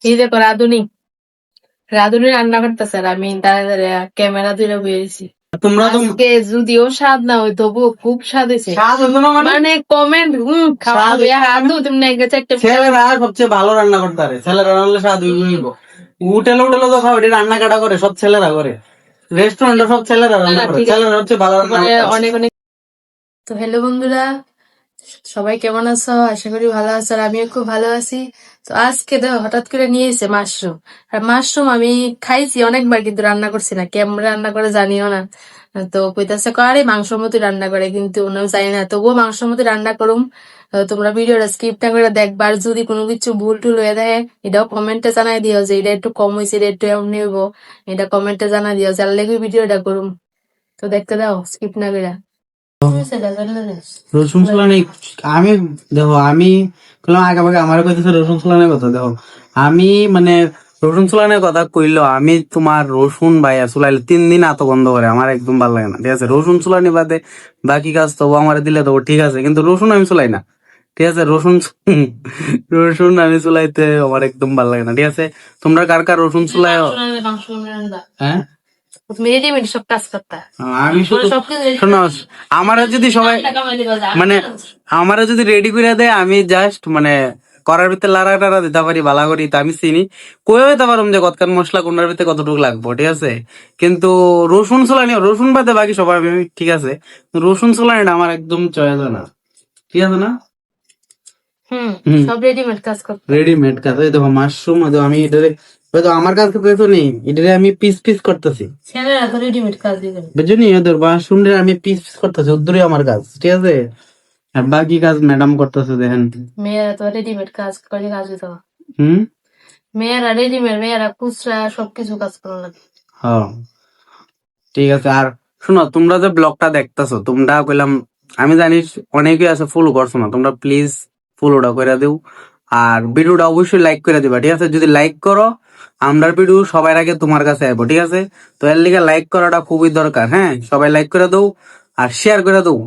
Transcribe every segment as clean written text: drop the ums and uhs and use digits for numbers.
এই দেখো রাঁধুনি রাঁধুনি রান্না করতেছে আর আমি দাঁড়িয়ে দাঁড়িয়ে ক্যামেরা ধরে বসেছি। তোমরা তো আজকে যদিও স্বাদ না হই তবুও খুব স্বাদ হয়েছে। স্বাদ হতো না মানে মানে কমেন্ট খাওয়াবে রাঁধু তুমি না চারটে ছেলেরা সবচেয়ে ভালো রান্না করতে পারে, ছেলেরা রান্নালে স্বাদ হইব। হোটেলে হোটেলে তো খাও, এটা রান্না কাটা করে সব ছেলেরা করে, রেস্টুরেন্টে সব ছেলেরা রান্না করে, ছেলেরা হচ্ছে ভালো রান্না করতে পারে। অনেক অনেক। তো হ্যালো বন্ধুরা, সবাই কেমন আছো? আশা করি ভালো আছো আর আমিও খুব ভালো আছি। তো আজকে দেখো হঠাৎ করে নিয়ে এসে মাশরুম। আর মাশরুম আমি খাইছি অনেকবার কিন্তু রান্না করছি না, কেমন রান্না করে জানিও না। তো কইতাছে আরে মাংসের মতো রান্না করে, কিন্তু ওনাও জানি না, তবুও মাংসের মতো রান্না করুম। তোমরা ভিডিওটা স্কিপটা করে দেখবা, আর যদি কোনো কিছু ভুল টুল হয়ে থাকে এটাও কমেন্টে জানাই দিও যে এটা একটু কম হয়েছে, এটা একটু এমনি হইব, এটা কমেন্টে জানাই দিও, যার লেগে ভিডিওটা করুম। তো দেখতে দাও স্কিপ না করে। রসুন চুলানি আমি দেখো, আমি বললাম আগে আগে আমার কথা রসুন চুলানের কথা দেখো, আমি মানে রসুন চুলানের কথা কইলো, আমি তোমার রসুন বাইয়া চুলাইলে 3 দিন এত বন্ধ করে আমার একদম ভালো লাগে না। ঠিক আছে, রসুন চুলানি বাদে বাকি কাজ তো আমার দিলে তো ঠিক আছে, কিন্তু রসুন আমি চুলাই না। ঠিক আছে, রসুন আমি চুলাইতে আমার একদম ভালো লাগে না। ঠিক আছে, তোমরা কার কার রসুন চুলাই? হ্যাঁ, তুমি রেডিমেড সব কাজ করতা। আমি শুধু শোনো, আমারা যদি সবাই মানে আমারা যদি রেডি করে দেয়, আমি জাস্ট মানে করার ভিতরে লাড়া টাড়া দিতে পারি ভালো করি, তা আমি চিনি, কয়ে দিতে পারুম যে কতক্ষণ মশলা কোনটার ভিতরে কতটুকু লাগবো। ঠিক আছে, কিন্তু রসুন চুলানি, রসুন বাদে বাকি সবাই আমি ঠিক আছে, রসুন চুলানিটা আমার একদম চয়েস না। ঠিক আছে না? সব রেডিমেড কাজ করতে। রেডিমেড কাজ, এই দেখো মাশরুম, আমি এটারে হয়তো আমার কাছে তো নেই, এটারে আমি পিস পিস করতেছি। ছেলেরা তো রেডিমেড কাজ দিবে, বুঝলি, ওদের মাশরুমটা আমি পিস পিস করতেছি, ওদূরই আমার কাজ। ঠিক আছে, আর বাকি কাজ ম্যাডাম করতেছে দেখেন। মেয়েরা তো রেডিমেড কাজ করে, কাজ দিতে হবে। হুম, মেয়েরা রেডিমেড, মেয়েরা খুচরা সবকিছু কাজ করে লাগে। হ্যাঁ ঠিক আছে। আর শোনো, তোমরা যে ব্লগটা দেখতেছো, তোমরা কইলাম আমি জানি অনেকে আছে ফলো করছো না, তোমরা প্লিজ ফলোটা করে দিও, আর ভিডিওটা অবশ্যই লাইক করে দিবা। ঠিক আছে, যদি লাইক করো আমরা ভিডিও সবার আগে তোমার কাছে আসবো। ঠিক আছে, তো এর লিগে লাইক করাটা খুবই দরকার। হ্যাঁ, সবাই লাইক করে দাও আর শেয়ার করে দাও।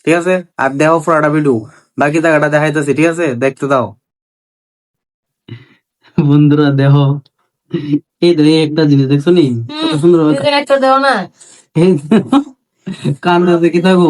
ঠিক আছে, আর দেখো পুরোটা ভিডিও, বাকি জায়গাটা দেখাইতেছি। ঠিক আছে, দেখতে দাও বন্ধুরা, দেখো এই তো, এই একটা জিনিস দেখছো নি কত সুন্দর একটা দেও না, কান্দাছে কি থাকো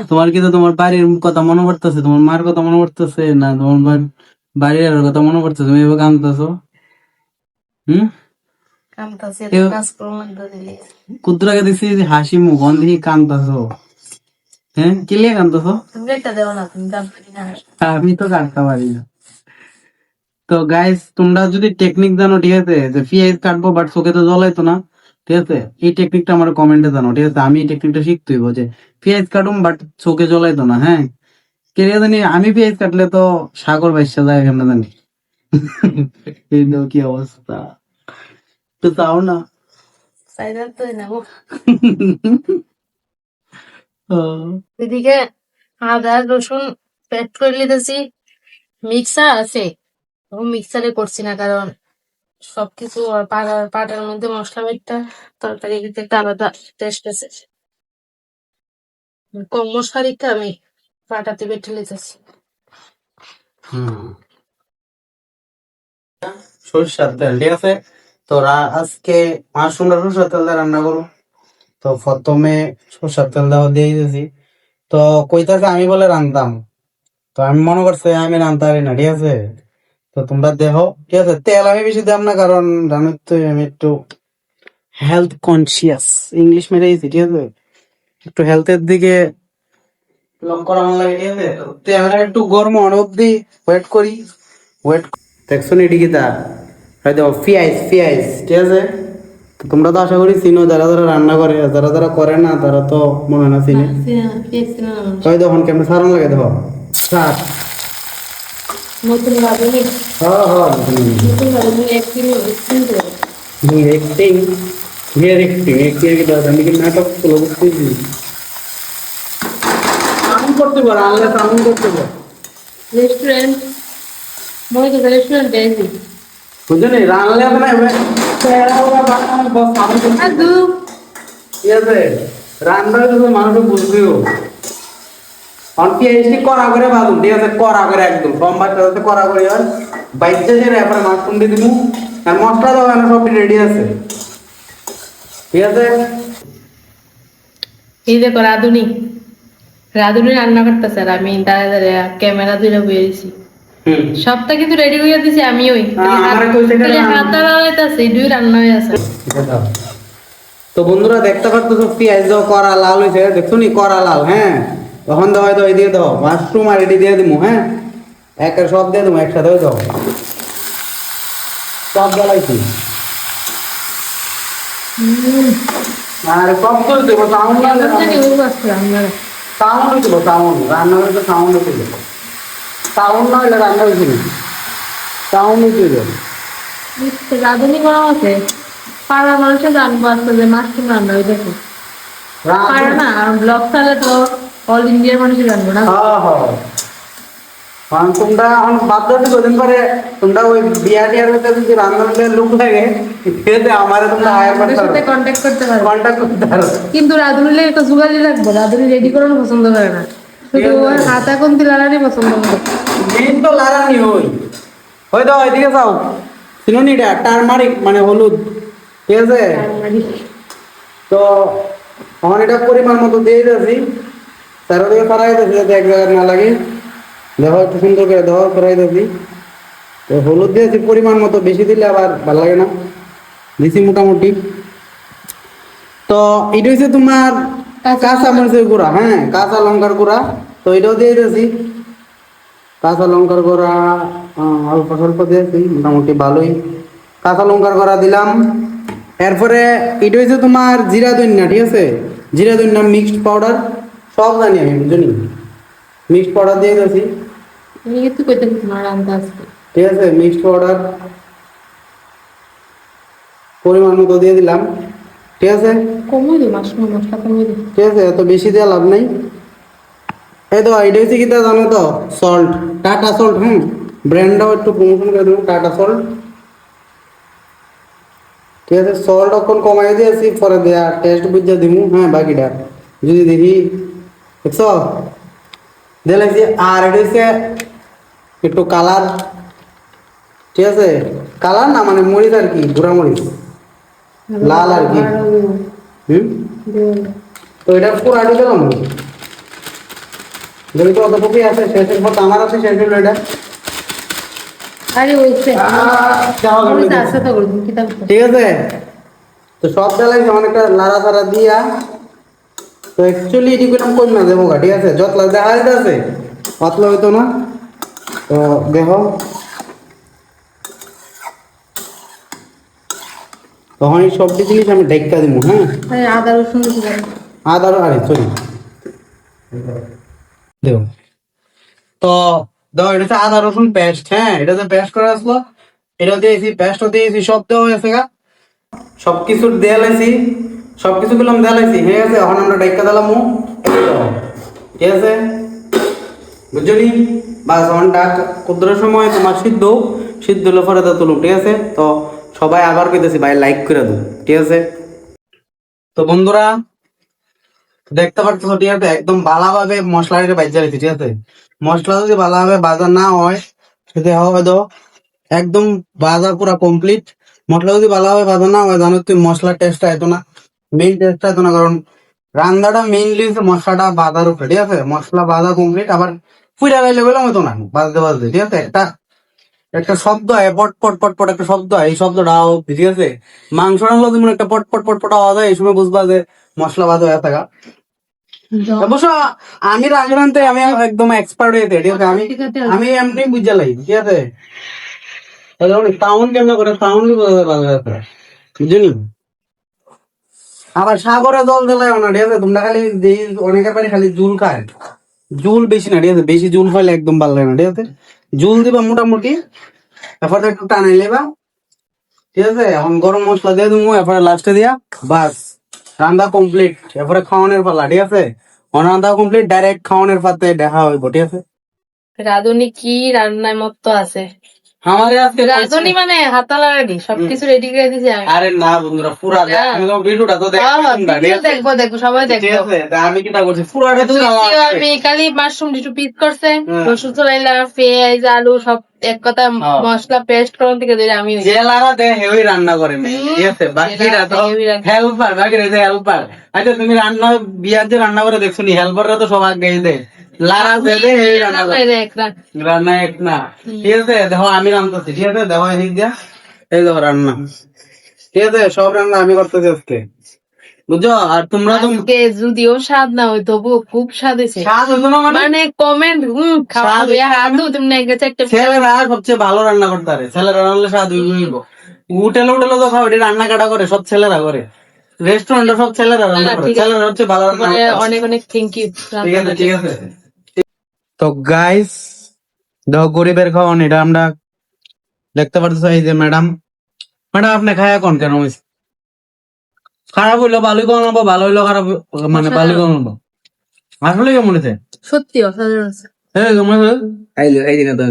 তোমার, কি তোমার বাড়ির কথা মনে পড়তেছে, তোমার মার কথা মনে পড়তেছে না, তোমার বাড়ির কথা মনে পড়তেছে, তুমি এভাবে কান্দতেছো? হম, কুদ্রাকে দেখছি হাসি মুখ, দেখি কান্দতেছো। হ্যাঁ, কি লিয়ে কান্দতেছো? আমি তো কাটতে পারি না। তো গাইস, তোমরা যদি টেকনিক জানো, ঠিক আছে, যে পেঁয়াজ কাটবো বাট চোখে তো জ্বলাইতো না, ঠিক আছে, এই টেকনিকটা আমার কমেন্টে জানো। ঠিক আছে, আমি এই টেকনিকটা শিখতে হইব, যে পেঁয়াজ কাটুম বাট চোখে জ্বলাইতো না। হ্যাঁ, কে জানি আমি পেঁয়াজ কাটলে তো সাগর বাইসা যায় কেন জানি। এই তো কি অবস্থা, তো তাও না। এদিকে আদা রসুন পেস্ট করে নিতেছি, মিক্সার আছে, মিক্সারে করছি না, কারণ সবকিছু পাটার মধ্যে মশলা মিটটা তরকারি দিতে একটা আলাদা টেস্ট আছে। কম মশলা দিতে আমি পাটাতে বেটে নিতেছি। সরষের তেল, ঠিক আছে, তো আজকে মাশরুমটা সরষের তেল দিয়ে রান্না করবো। তো প্রথমে সরষের তেল দেওয়া দিয়ে দিয়েছি, তো কইতাছে আমি বলে রান্তাম, তো আমি মনে করছি আমি রান্তে পারি না। ঠিক আছে, তো তোমরা দেখো। ঠিক আছে, তেল আমি বেশি দাম না, কারণ জানো তো আমি একটু হেলথ কনসিয়াস, ইংলিশ মেরে গেছি। ঠিক আছে, একটু হেলথের দিকে লক্ষ্য রাখা লাগে। ঠিক আছে, তেলটা একটু গরম অবধি ওয়েট করি, ওয়েট দেখছো নি টিকিটা হয়তো পিঁয়াজ পিঁয়াজ। ঠিক আছে, তো তোমরা তো আশা করি চিনো, যারা যারা রান্না করে, যারা যারা করে না তারা তো মনে হয় না চিনে। হয় তখন কেমন সারান লাগে, দেখো সার। নতুন রাঁধুনি, হ্যাঁ হ্যাঁ, নতুন রাঁধুনি একদিন एक्टिंग हियर एक्टिंग एक्टिंग के बाद আমি কি নাটক গুলো বুঝতেছি, সাউন্ড করতে পারো, আলাদা সাউন্ড করতে পারো। রেস্টুরেন্ট মই তো রেস্টুরেন্ট দেখি বুঝছো নি, রান্নালে মানে চেহারা ওরা বানানো বস সাউন্ড করতে আদু। ঠিক আছে, রান্না তো মানুষ বুঝবেও। অন পিএইচডি করা করে বাদুন ঠিক আছে, করা করে একদম সোমবারটা যাতে করা করে হয় বাইশে যে এরপরে মাশরুম দিয়ে দিবো আর মশলা দাও না সব রেডি আছে ঠিক আছে। এই দেখো রাঁধুনি, রাঁধুনি রান্না করতেছে আর আমি দাঁড়ায় দাঁড়ায় ক্যামেরা ধরে বয়ে দিছি। হুম সবটা কিন্তু রেডি করে দিছি আমি, ওই আমার কইছে হাত লাগাইতেছে দুই রান্না হয়ে আছে। তো বন্ধুরা দেখতে পাচ্ছ পেঁয়াজ দাও করা লাল হয়েছে, দেখছো নি করা লাল, হ্যাঁ তখন দাও হয়তো দিয়ে দাও মাশরুম আর এটি দিয়ে দিবো, হ্যাঁ একের সব দিয়ে দেবো একসাথে হয়ে দাও সব জ্বালাইছি আর সব করে দেবো সাউন্ড সাউন্ড হয়েছিল সাউন্ড রান্না হয়েছে সাউন্ড হয়েছিল, সাউন্ড না হইলে রান্না হয়েছিল সাউন্ড হয়েছিল। রাঁধুনি করা আছে, পাড়া মানুষের জানবো আসতে যে মাশরুম রান্না ওই দেখো পারে না, আর ব্লগ চালে তো অল ইন্ডিয়ার মানুষই জানবো না। হ্যাঁ হ্যাঁ কারণ তোমরা এখন বাদ দিতে কদিন পরে তোমরা ওই বিয়া টিয়ার মধ্যে যদি রান্নার লুক লাগে খেতে আমারে তোমরা হায়ার করতে আমাদের সাথে পারো, কন্ট্যাক্ট করতে পারো, কন্টাক্ট করতে পারো। কিন্তু রাঁধুনিলে একটা জুগালি লাগবে, রাঁধুনি রেডি করানো পছন্দ করে না, শুধু ওর হাত এখন তিলানি পছন্দ করে। মেন তো লারানি হই দাও এদিকে যাও সিনোনিটা টারমারিক মানে হলুদ ঠিক আছে। তো আমার এটা পরিমাণ মতো দিয়ে দিয়েছি, চারোদিকে ফরাই দিয়েছি যাতে এক জায়গায় না লাগে, দেখো একটু সুন্দর করে দেখো ফরাই দিয়েছি। তো হলুদ দিয়েছি পরিমাণ মতো, বেশি দিলে আবার ভালো লাগে না, দিছি মোটামুটি। তো এটা হচ্ছে তোমার কাঁচা মরিচের গুঁড়া, হ্যাঁ কাঁচা লঙ্কার গুঁড়া, তো এটাও দিয়ে দিয়েছি কাঁচা লঙ্কার গুঁড়া অল্প স্বল্প দিয়েছি মোটামুটি ভালোই, কাঁচা লঙ্কার গুঁড়া দিলাম। এরপরে এটা হচ্ছে তোমার জিরা ধনিয়া, ঠিক আছে জিরা ধনিয়া মিক্সড পাউডার সব জানি আমি বুঝলি, মিক্সড পাউডার দিয়ে দিয়েছি তুমি কিন্তু কইতে তোমার রান্না আসবে, ঠিক আছে, মিক্সড পাউডার পরিমাণ মতো দিয়ে দিলাম ঠিক আছে। কমই দিই মাশরুম মশলা কমই দিই। ঠিক আছে এত বেশি দেওয়া লাভ নাই। এই তো এটা হচ্ছে কি তা জানো তো, সল্ট, টাটা সল্ট, হ্যাঁ ব্র্যান্ডটাও একটু প্রমোশন করে দেবো, টাটা সল্ট ঠিক আছে। সল্ট এখন কমাই দিয়েছি পরে দেয়া টেস্ট বুঝে দিব, হ্যাঁ বাকিটা যদি দেখি দেখছ দিলাইছি। আর এটা হচ্ছে একটু কালার, ঠিক আছে কালার না মানে মরিচ আর কি, গুঁড়া মরিচ লাল আর কি, হুম তো এটা পুরো আগে দিলাম যদি তো অতটুকুই আছে, শেষের পর আমার আছে শেষ হলো এটা। আরে ওইছে যাও গেলো। ওইছে আছে তো বলবো কি দাও। ঠিক আছে তো সব ডালাইছে অনেকটা লাড়া ছাড়া দিয়া, তো অ্যাকচুয়ালি এটি করলাম কই না দেবো ঠিক আছে, যতলা দেখা যাইতেছে পাতলা হইতো না। তো দেখো তখন এই সবটি জিনিস আমি ঢেকা দিব, হ্যাঁ আরে আদা রসুন দিতে পারো। আদা আরে সরি দেও। তো দাও এটা হচ্ছে আদা রসুন পেস্ট, হ্যাঁ এটা যে পেস্ট করে আসলো এটা দিয়েছি, পেস্টও দিয়েছি, সব দেওয়া হয়েছে গা, সবকিছু দেয়ালাইছি, সবকিছু গুলাম দেয়ালাইছি, ঠিক আছে। এখন আমরা ডাইকা দিলাম ঠিক আছে বুঝলি, বাস এখন ডাক কুদ্রের সময় তোমার সিদ্ধ সিদ্ধ হলে পরে তো তুলুক, ঠিক আছে। তো সবাই আবার কইতেছি ভাই লাইক করে দাও, ঠিক আছে। তো বন্ধুরা দেখতে পাচ্ছ ঠিক আছে, একদম ভালোভাবে মশলাটা বাজা রয়েছে, ঠিক আছে। মশলা যদি ভালোভাবে বাজা না হয় সেটা হয়তো একদম বাজা পুরা কমপ্লিট, মশলা যদি ভালোভাবে বাজা না হয় জানো তুই মশলার টেস্টটা এত না, মেইন টেস্টটা এত না, কারণ রান্নাটা মেইনলি হচ্ছে মশলাটা বাজার উপরে, ঠিক আছে। মশলা বাজা কমপ্লিট, আবার ফুইরা গাইলে গেলাম হতো না বাজতে বাজতে, ঠিক আছে। একটা একটা শব্দ হয় পট পট পট পট একটা শব্দ হয়, এই শব্দটা ঠিক আছে। মাংস রান্না যেমন একটা পট পট পট পট আওয়াজ হয়, এই সময় বুঝবা যে মশলা বাজা হয়ে থাকা। অবশ্য আমি রাগ রানতে আমি একদম এক্সপার্ট হয়েছে, ঠিক আছে। আমি আমি এমনি বুঝা লাই, ঠিক আছে। সাউন্ড কেমন করে সাউন্ড বুঝলি, আবার সাগরে জল দিলাই না, ঠিক আছে। তোমরা খালি অনেকের বাড়ি খালি জুল খায়, জুল বেশি না, ঠিক আছে। বেশি জুল খাইলে একদম ভালো লাগে না, ঠিক আছে। জুল দিবা মোটামুটি, এরপরে একটু টানাই লেবা, ঠিক আছে। এখন গরম মশলা দিয়ে দেবো, এরপরে লাস্টে দিয়া বাস রান্না কমপ্লিট, এরপরে খাওয়ানোর পালা, ঠিক আছে। রান্না কমপ্লিট, ডাইরেক্ট খাওয়ানোর পাতে দেখা হইব, ঠিক আছে। রাঁধুনি কি রান্নায় মত্ত আছে, আমারে আজকে রাঁধুনি মানে হাতা লাগানি সবকিছু রেডি করে দিয়েছি আমি। আরে না বন্ধুরা পুরা হ্যাঁ। আমি তো ভিডিওটা তো হ্যাঁ, দেখবো না, ঠিক video আছে? দেখবো দেখবো সবাই ঠিক দেখবো। আছে তা আমি কিটা করছি পুরাটা তো ধুইছিও আমি খালি মাশরুম একটু পিস করছে, হ্যাঁ। রসুন চলাইলাম, পেঁয়াজ আলু সব এক কথা হ্যাঁ। মশলা পেস্ট করার থেকে ধরে আমি ওই- জেলারা দে হেউই রান্না করে মেয়ে, ঠিক আছে বাকিরা তো হেভি রান্না। হেল্পার বাকিরা যে হেল্পার। আচ্ছা তুমি রান্না বিয়ার যে রান্না করে দেখছো নি হেল্পাররা তো সব আগে দে লারা দে দে হেউই রান্না করে রান্না এক রাত। রান্না এক না, ঠিক আছে দেখো আমি রান্নাছি, ঠিক আছে দেখো এদিক দিয়া এই দেখো রান্না, ঠিক আছে সব রান্না আমি করতেছি আজকে, বুঝছো? আর তোমরা তো আজকে যদিও স্বাদ না হই তবু খুব স্বাদ হয়েছে। স্বাদ হতো না মানে মানে কমেন্ট খাওয়া স্বাদ হবে হইতো না হাদু তুমি না গেছে একটা ছেলেরা সবচেয়ে ভালো রান্না করতে পারে, ছেলেরা রান্নালে স্বাদ হইব। হোটেলে হোটেলে তো খাও এটা রান্না কাটা করে সব ছেলেরা করে, রেস্টুরেন্টে সব ছেলেরা রান্না করে, ঠিক আছে। ছেলেরা হচ্ছে ভালো রান্না মানে করতে পারে। অনেক অনেক থ্যাংক ইউ। ঠিক আছে ঠিক আছে। তো গাইস দেখো গরিবের খাওয়ান এটা আমরা দেখতে পারতেছো, এই যে ম্যাডাম, ম্যাডাম আপনি খায়া কোন কেন হইছে? খারাপ হইলো ভালোই বানাবো, ভালো হইলো খারাপ মানে ভালোই বানাবো, আসলে কেমন হয়েছে? সত্যি অসাধারণ আছে। এই কেমন হয়েছে? এই দিকে তো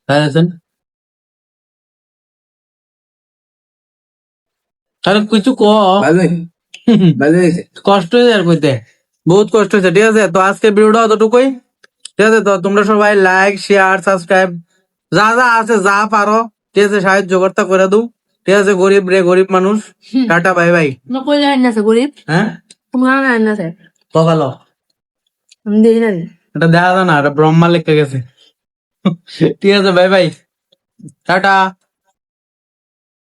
আছেন আরে কিছু কষ্ট হয়েছে আর কইতে, বহুত কষ্ট হয়েছে, ঠিক আছে? তো আজকে ভিডিওটা অতটুকুই, ঠিক আছে? তো তোমরা সবাই লাইক শেয়ার সাবস্ক্রাইব যা যা আছে যা পারো, ঠিক আছে সাহায্য করতে করে দু, ঠিক আছে? গরিব রে গরিব মানুষ, টাটা বাই বাই। না কই জানি না গরিব, হ্যাঁ তোমার জানি না তো ভালো আমি দেখি না। এটা দেখা যায় না, এটা ব্রহ্মা লেখা গেছে। ঠিক আছে বাই বাই টাটা।